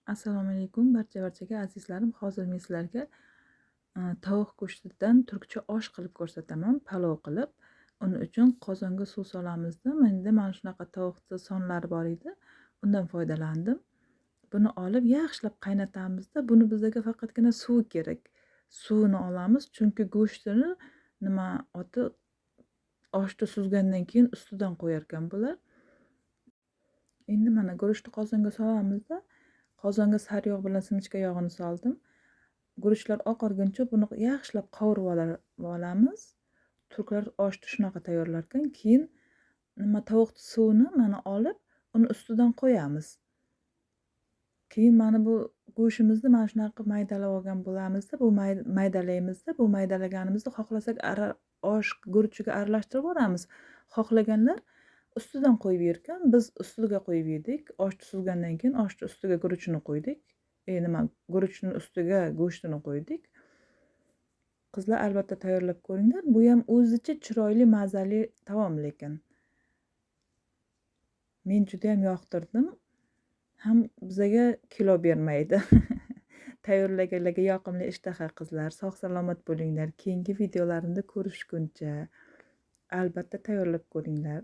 Assalomu alaykum barchaga azizlarim. Hozir men sizlarga tovuq go'shtidan turkcha osh qilib ko'rsataman, palov qilib. Uning uchun qozonga suv solamizda. Menda mana shunaqa tovuqni sonlari bor edi. Undan foydalandim. Buni olib yaxshilab qaynatamizda. Buni bizga faqatgina suv kerak. Suvini olamiz, chunki go'shtini oshni suzgandan keyin ustidan qo'yar ekan bular. Endi mana go'shtni qozonga solamizda. Qozonga saryog' bilan simichka yog'ini soldim. Guruchlar oqarguncha buni yaxshilab qovurib olamiz. Turklar oshni shunaqa tayyorlar ekan. Keyin tovuq suvini mana olib, uni ustidan qo'yamiz. Keyin mana bu go'shtimizni mana shunaqa maydalab olgan bo'lamizda, bu maydalaymizda, bu maydalaganimizni xohlasak osh guruchiga aralashtirib yuboramiz. Xohlaganlar ustidan qo'yib yerkan, biz ustiga qo'yib yedik. Oshni suzgandan keyin oshni ustiga guruchini qo'ydik. Guruchni ustiga go'shtini qo'ydik. Qizlar albatta tayyorlab ko'ringlar. Bu ham o'zicha chiroyli, mazali taom lekin. Men juda ham yoqtirdim. Ham bizga kilo bermaydi. Tayyorlaganlarga yoqimli ishtaha qizlar. Sog' salomat bo'linglar. Keyingi videolarimda ko'rishguncha albatta tayyorlab ko'ringlar.